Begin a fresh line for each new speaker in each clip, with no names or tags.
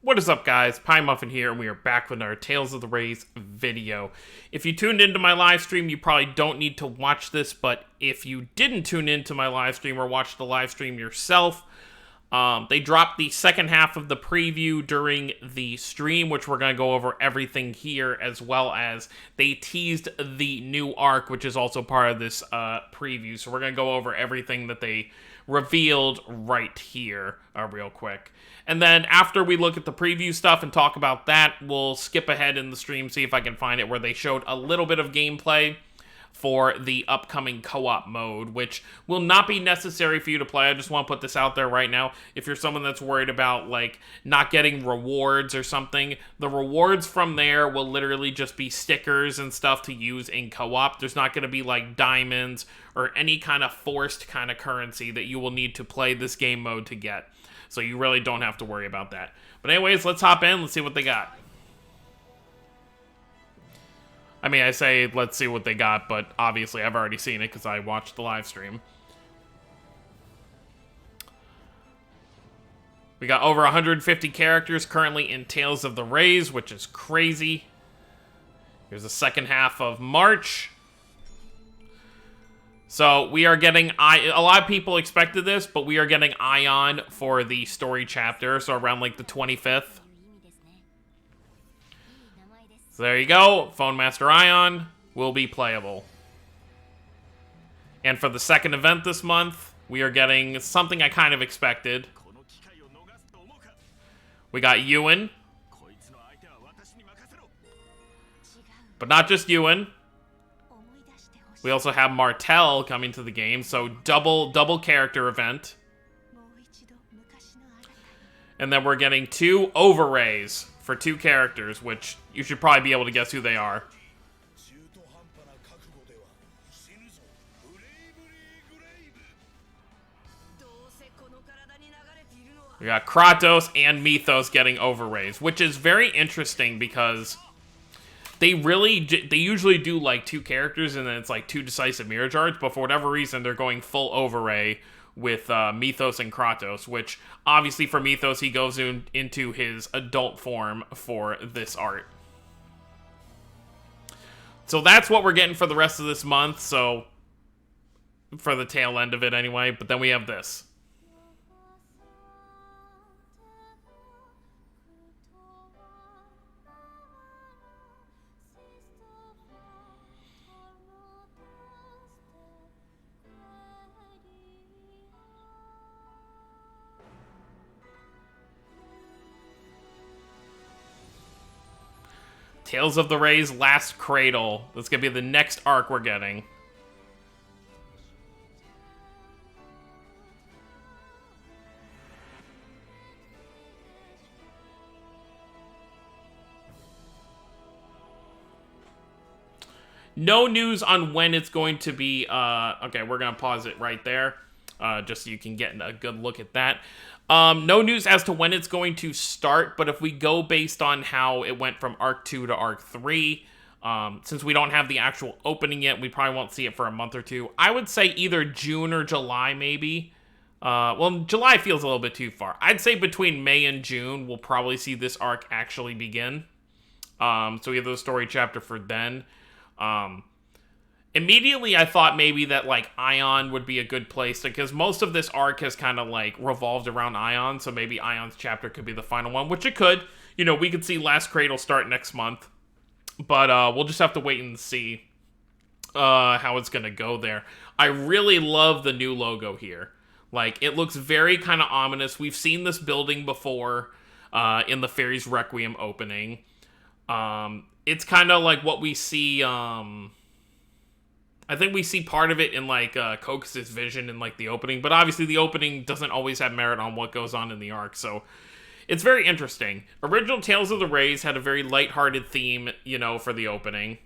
What is up, guys? Pie Muffin here, and we are back with our Tales of the Rays video. If you tuned into my live stream, you probably don't need to watch this, but if you didn't tune into my live stream or watch the live stream yourself, they dropped the second half of the preview during the stream, which we're going to go over everything here, as well as they teased the new arc, which is also part of this preview. So we're going to go over everything that they revealed right here real quick. And then after we look at the preview stuff and talk about that, we'll skip ahead in the stream, see if I can find it, where they showed a little bit of gameplay for the upcoming co-op mode, which will not be necessary for you to play. I just want to put this out there right now. If you're someone that's worried about, like, not getting rewards or something, the rewards from there will literally just be stickers and stuff to use in co-op. There's not going to be, like, diamonds or any kind of forced kind of currency that you will need to play this game mode to get. So you really don't have to worry about that. But anyways, let's hop in. Let's see what they got. I mean, I say let's see what they got, but obviously I've already seen it because I watched the live stream. We got over 150 characters currently in Tales of the Rays, which is crazy. Here's the second half of March. So we are getting, a lot of people expected this, but we are getting Ion for the story chapter, so around like the 25th. So there you go, Phone Master Ion will be playable. And for the second event this month, we are getting something I kind of expected. We got Yuan. But not just Yuan. We also have Martel coming to the game, so double character event. And then we're getting 2 overrays for 2 characters, which you should probably be able to guess who they are. We got Kratos and Mythos getting overrays, which is very interesting because they usually do like 2 characters and then it's like 2 decisive mirror charge, but for whatever reason they're going full overray with Mythos and Kratos, which obviously for Mythos he goes into his adult form for this art. So that's what we're getting for the rest of this month, so for the tail end of it anyway, but then we have this. Tales of the Rays Last Cradle. That's going to be the next arc we're getting. No news on when it's going to be, okay, we're going to pause it right there, just so you can get a good look at that. No news as to when it's going to start, but if we go based on how it went from Arc 2 to Arc 3, since we don't have the actual opening yet, we probably won't see it for a month or 2. I would say either June or July, maybe. Well, July feels a little bit too far. I'd say between May and June, we'll probably see this arc actually begin. So we have the story chapter for then. Immediately, I thought maybe that, like, Ion would be a good place, because most of this arc has kind of, like, revolved around Ion, so maybe Ion's chapter could be the final one, which it could. You know, we could see Last Cradle start next month, but we'll just have to wait and see how it's going to go there. I really love the new logo here. Like, it looks very kind of ominous. We've seen this building before in the Fairies Requiem opening. It's kind of like what we see... I think we see part of it in, like, Kokos' vision in, like, the opening. But obviously the opening doesn't always have merit on what goes on in the arc. So it's very interesting. Original Tales of the Rays had a very lighthearted theme, you know, for the opening.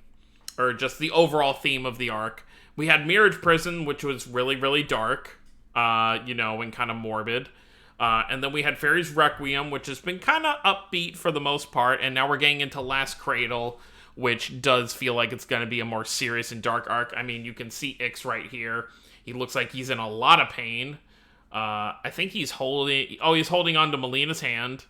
Or just the overall theme of the arc. We had Mirage Prison, which was really, really dark. You know, and kind of morbid. And then we had Fairies Requiem, which has been kind of upbeat for the most part. And now we're getting into Last Cradle, which does feel like it's going to be a more serious and dark arc. I mean, you can see Ix right here. He looks like he's in a lot of pain. I think he's holding... Oh, he's holding on to Melina's hand.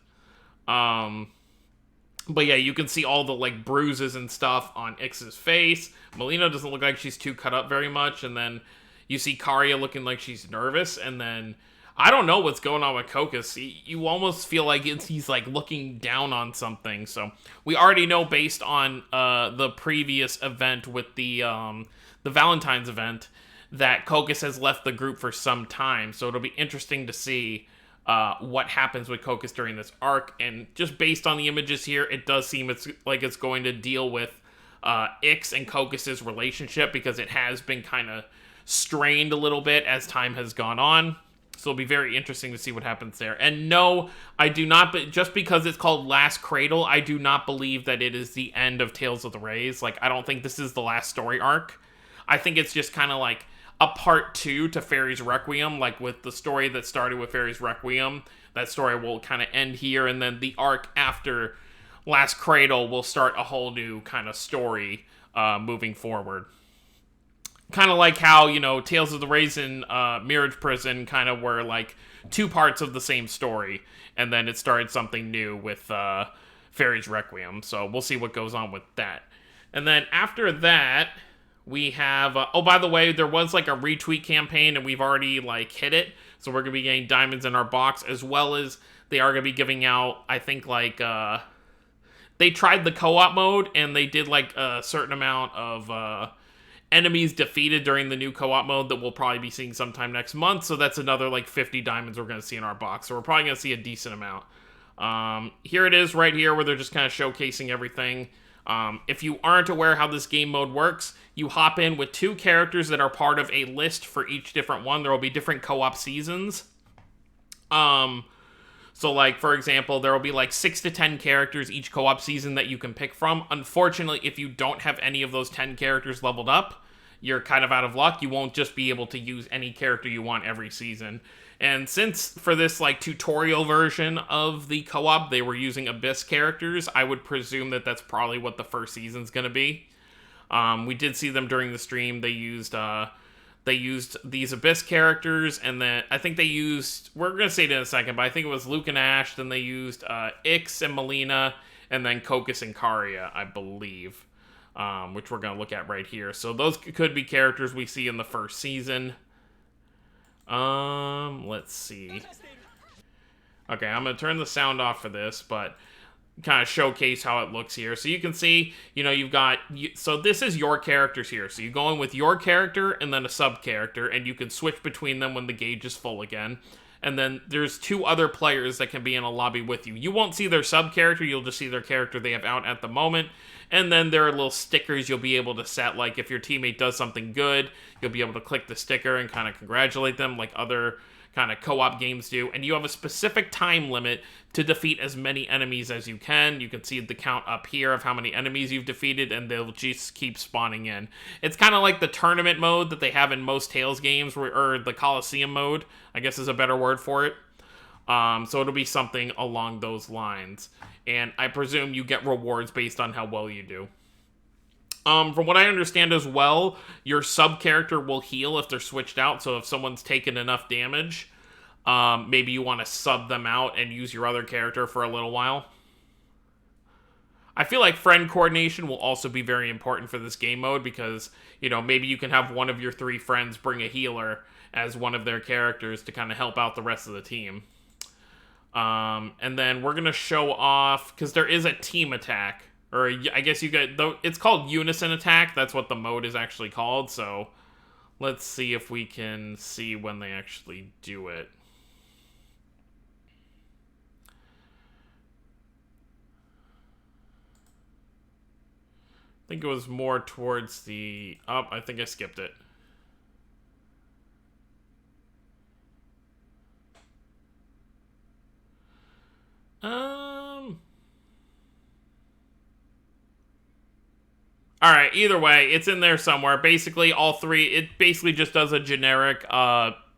But yeah, you can see all the, like, bruises and stuff on Ix's face. Melina doesn't look like she's too cut up very much, and then you see Karia looking like she's nervous, and then I don't know what's going on with Kokis. You almost feel like he's, like, looking down on something, so we already know based on the previous event with the Valentine's event that Kokis has left the group for some time, so it'll be interesting to see what happens with Kokis during this arc, and just based on the images here, it does seem like it's going to deal with Ix and Kokis' relationship, because it has been kind of strained a little bit as time has gone on. So it'll be very interesting to see what happens there. And no, I do not, just because it's called Last Cradle, I do not believe that it is the end of Tales of the Rays. Like, I don't think this is the last story arc. I think it's just kind of like a part 2 to Fairy's Requiem, like with the story that started with Fairy's Requiem. That story will kind of end here, and then the arc after Last Cradle will start a whole new kind of story moving forward. Kind of like how, you know, Tales of the Rays and Mirage Prison kind of were like 2 parts of the same story, and then it started something new with Fairy's Requiem. So we'll see what goes on with that. And then after that, we have, oh, by the way, there was like a retweet campaign, and we've already like hit it. So we're going to be getting diamonds in our box, as well as they are going to be giving out, I think, like, they tried the co-op mode, and they did like a certain amount of enemies defeated during the new co-op mode that we'll probably be seeing sometime next month. So that's another like 50 diamonds we're going to see in our box. So we're probably going to see a decent amount. Here it is right here, where they're just kind of showcasing everything. If you aren't aware how this game mode works, you hop in with 2 characters that are part of a list for each different one. There will be different co-op seasons. So like, for example, there will be like 6 to 10 characters each co-op season that you can pick from. Unfortunately, if you don't have any of those 10 characters leveled up, you're kind of out of luck. You won't just be able to use any character you want every season. And since for this like tutorial version of the co-op, they were using Abyss characters, I would presume that that's probably what the first season's going to be. We did see them during the stream. They used these Abyss characters, and then I think they used, we're going to say it in a second, but I think it was Luke and Ash, then they used Ix and Melina, and then Kokis and Karia, I believe, which we're going to look at right here. So those could be characters we see in the first season. Let's see. Okay, I'm going to turn the sound off for this, but kind of showcase how it looks here. So you can see, you know, you've got, so this is your characters here. So you go in with your character and then a sub character, and you can switch between them when the gauge is full again. And then there's 2 other players that can be in a lobby with you. You won't see their sub character, you'll just see their character they have out at the moment. And then there are little stickers you'll be able to set, like if your teammate does something good, you'll be able to click the sticker and kind of congratulate them like other kind of co-op games do. And you have a specific time limit to defeat as many enemies as you can. You can see the count up here of how many enemies you've defeated, and they'll just keep spawning in. It's kind of like the tournament mode that they have in most Tales games, or the Coliseum mode, I guess is a better word for it. So it'll be something along those lines. And I presume you get rewards based on how well you do. From what I understand as well, your sub-character will heal if they're switched out. So if someone's taken enough damage, maybe you want to sub them out and use your other character for a little while. I feel like friend coordination will also be very important for this game mode, because, you know, maybe you can have one of your 3 friends bring a healer as one of their characters to kind of help out the rest of the team. And then we're going to show off, because there is a team attack. Or I guess you get, though it's called Unison Attack. That's what the mode is actually called. So let's see if we can see when they actually do it. I think it was more towards the, oh, I think I skipped it. Alright, either way, it's in there somewhere. Basically, all 3, it basically just does a generic,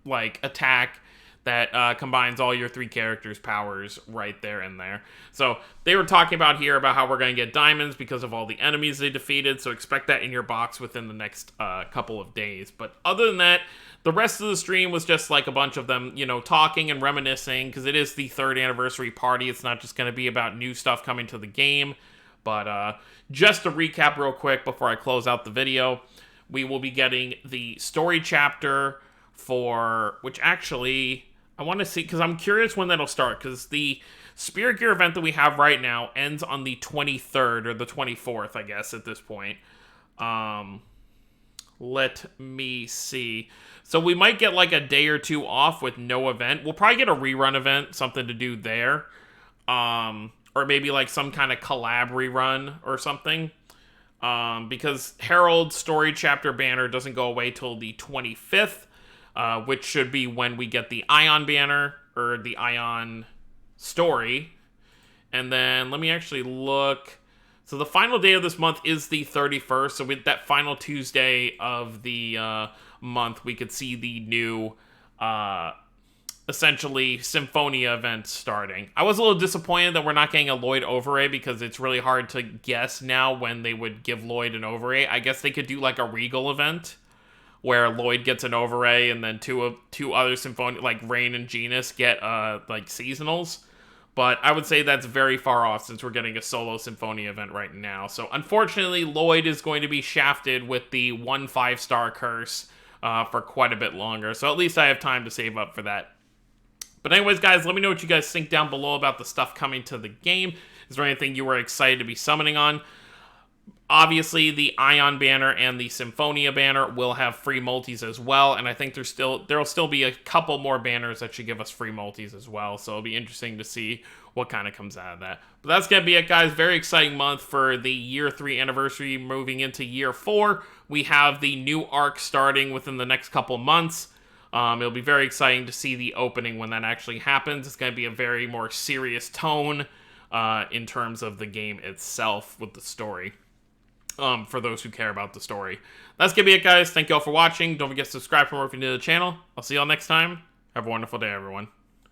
like, attack that combines all your 3 characters' powers right there and there. So, they were talking about here about how we're going to get diamonds because of all the enemies they defeated, so expect that in your box within the next couple of days. But other than that, The rest of the stream was just like a bunch of them, you know, talking and reminiscing, because it is the 3rd anniversary party. It's not just going to be about new stuff coming to the game. But just to recap real quick before I close out the video, we will be getting the story chapter for, which actually, I want to see, because I'm curious when that'll start, because the Spirit Gear event that we have right now ends on the 23rd, or the 24th, I guess, at this point. Let me see. So we might get like a day or two off with no event. We'll probably get a rerun event, something to do there. Or maybe like some kind of collab rerun or something. Because Herald story chapter banner doesn't go away till the 25th, which should be when we get the Ion banner, or the Ion story. And then let me actually look. So the final day of this month is the 31st. So with that final Tuesday of the month, we could see the new, essentially, Symphonia event starting. I was a little disappointed that we're not getting a Lloyd overray, because it's really hard to guess now when they would give Lloyd an overray. I guess they could do like a Regal event where Lloyd gets an overray, and then two other Symphonia, like Rain and Genus, get like seasonals. But I would say that's very far off, since we're getting a solo Symphonia event right now. So unfortunately, Lloyd is going to be shafted with the 1 5-star curse for quite a bit longer. So at least I have time to save up for that. But anyways, guys, let me know what you guys think down below about the stuff coming to the game. Is there anything you were excited to be summoning on? Obviously, the Ion banner and the Symphonia banner will have free multis as well, and I think there'll still be a couple more banners that should give us free multis as well, so it'll be interesting to see what kind of comes out of that. But that's going to be it, guys. Very exciting month for the year 3 anniversary moving into year 4. We have the new arc starting within the next couple months. It'll be very exciting to see the opening when that actually happens. It's going to be a very more serious tone in terms of the game itself with the story. For those who care about the story. That's gonna be it, guys. Thank you all for watching. Don't forget to subscribe for more if you're new to the channel. I'll see y'all next time. Have a wonderful day, everyone.